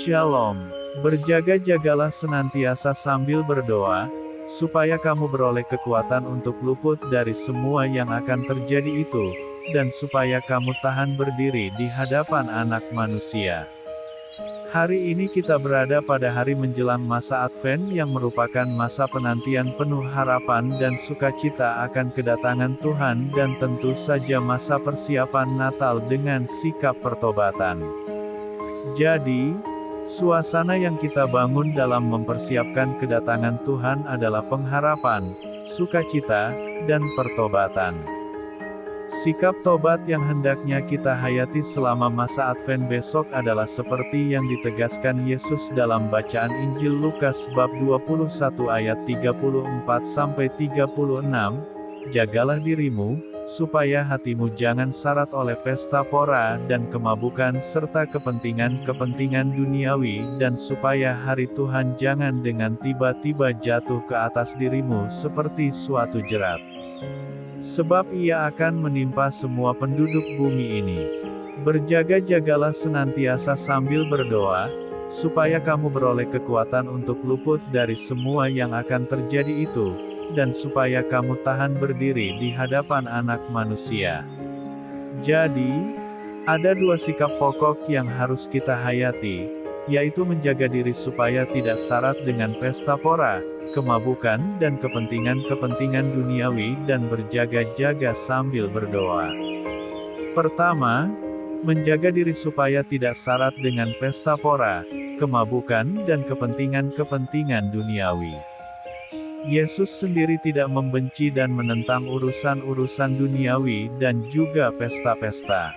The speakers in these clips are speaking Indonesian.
Shalom. Berjaga-jagalah senantiasa sambil berdoa, supaya kamu beroleh kekuatan untuk luput dari semua yang akan terjadi itu, dan supaya kamu tahan berdiri di hadapan Anak Manusia. Hari ini kita berada pada hari menjelang masa Advent yang merupakan masa penantian penuh harapan dan sukacita akan kedatangan Tuhan dan tentu saja masa persiapan Natal dengan sikap pertobatan. Jadi, suasana yang kita bangun dalam mempersiapkan kedatangan Tuhan adalah pengharapan, sukacita, dan pertobatan. Sikap tobat yang hendaknya kita hayati selama masa Advent besok adalah seperti yang ditegaskan Yesus dalam bacaan Injil Lukas bab 21 ayat 34-36, "Jagalah dirimu, supaya hatimu jangan syarat oleh pesta pora dan kemabukan serta kepentingan-kepentingan duniawi dan supaya hari Tuhan jangan dengan tiba-tiba jatuh ke atas dirimu seperti suatu jerat. Sebab ia akan menimpa semua penduduk bumi ini. Berjaga-jagalah senantiasa sambil berdoa, supaya kamu beroleh kekuatan untuk luput dari semua yang akan terjadi itu, dan supaya kamu tahan berdiri di hadapan Anak Manusia." Jadi, ada dua sikap pokok yang harus kita hayati, yaitu menjaga diri supaya tidak syarat dengan pesta pora, kemabukan dan kepentingan-kepentingan duniawi dan berjaga-jaga sambil berdoa. Pertama, menjaga diri supaya tidak syarat dengan pesta pora, kemabukan dan kepentingan-kepentingan duniawi. Yesus sendiri tidak membenci dan menentang urusan-urusan duniawi dan juga pesta-pesta.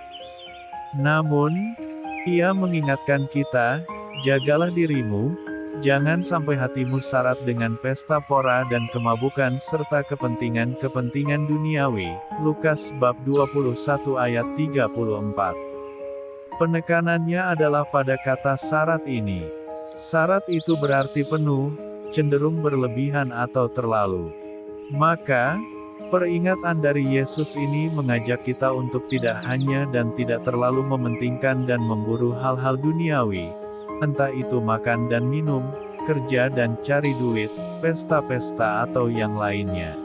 Namun, ia mengingatkan kita, jagalah dirimu, jangan sampai hatimu syarat dengan pesta pora dan kemabukan serta kepentingan-kepentingan duniawi. Lukas bab 21 ayat 34. Penekanannya adalah pada kata syarat ini. Syarat itu berarti penuh, cenderung berlebihan atau terlalu. Maka, peringatan dari Yesus ini mengajak kita untuk tidak hanya dan tidak terlalu mementingkan dan memburu hal-hal duniawi, entah itu makan dan minum, kerja dan cari duit, pesta-pesta atau yang lainnya.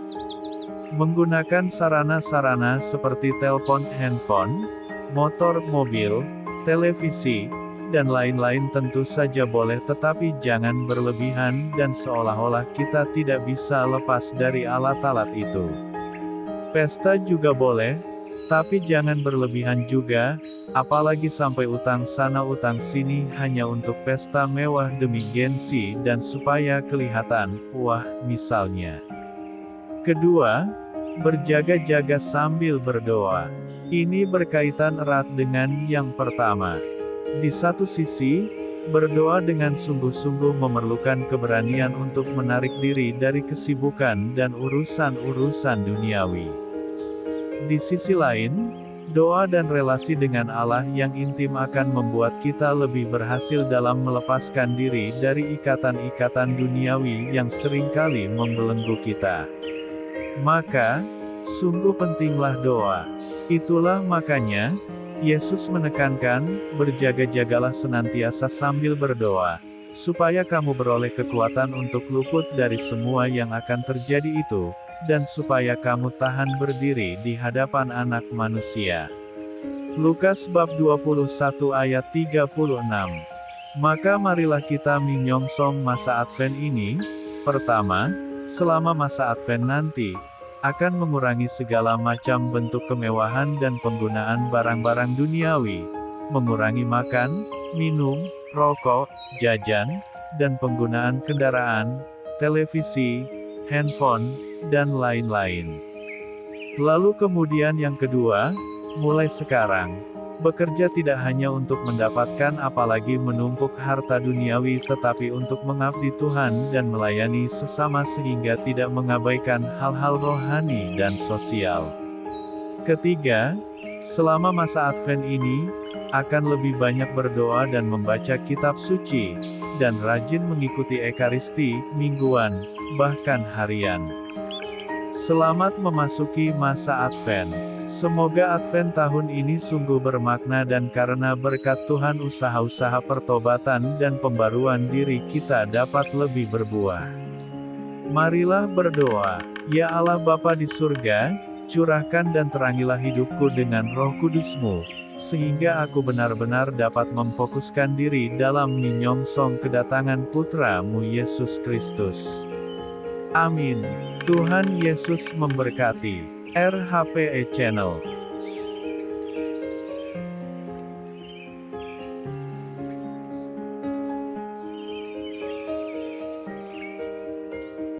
Menggunakan sarana-sarana seperti telepon handphone, motor, mobil, televisi, dan lain-lain tentu saja boleh, tetapi jangan berlebihan dan seolah-olah kita tidak bisa lepas dari alat-alat itu. Pesta juga boleh, tapi jangan berlebihan juga, apalagi sampai utang sana utang sini hanya untuk pesta mewah demi gengsi dan supaya kelihatan, wah, misalnya. Kedua, berjaga-jaga sambil berdoa. Ini berkaitan erat dengan yang pertama. Di satu sisi, berdoa dengan sungguh-sungguh memerlukan keberanian untuk menarik diri dari kesibukan dan urusan-urusan duniawi. Di sisi lain, doa dan relasi dengan Allah yang intim akan membuat kita lebih berhasil dalam melepaskan diri dari ikatan-ikatan duniawi yang seringkali membelenggu kita. Maka, sungguh pentinglah doa. Itulah makanya, Yesus menekankan, berjaga-jagalah senantiasa sambil berdoa, supaya kamu beroleh kekuatan untuk luput dari semua yang akan terjadi itu, dan supaya kamu tahan berdiri di hadapan Anak Manusia. Lukas bab 21 ayat 36. Maka marilah kita menyongsong masa Advent ini. Pertama, selama masa Advent nanti, akan mengurangi segala macam bentuk kemewahan dan penggunaan barang-barang duniawi, mengurangi makan, minum, rokok, jajan, dan penggunaan kendaraan, televisi, handphone, dan lain-lain. Lalu kemudian yang kedua, mulai sekarang, bekerja tidak hanya untuk mendapatkan apalagi menumpuk harta duniawi tetapi untuk mengabdi Tuhan dan melayani sesama sehingga tidak mengabaikan hal-hal rohani dan sosial. Ketiga, selama masa Advent ini, akan lebih banyak berdoa dan membaca kitab suci, dan rajin mengikuti ekaristi, mingguan, bahkan harian. Selamat memasuki masa Advent. Semoga Advent tahun ini sungguh bermakna dan karena berkat Tuhan usaha-usaha pertobatan dan pembaruan diri kita dapat lebih berbuah. Marilah berdoa. Ya Allah Bapa di surga, curahkan dan terangilah hidupku dengan Roh Kudus-Mu, sehingga aku benar-benar dapat memfokuskan diri dalam menyongsong kedatangan Putra-Mu Yesus Kristus. Amin. Tuhan Yesus memberkati. RHPE Channel.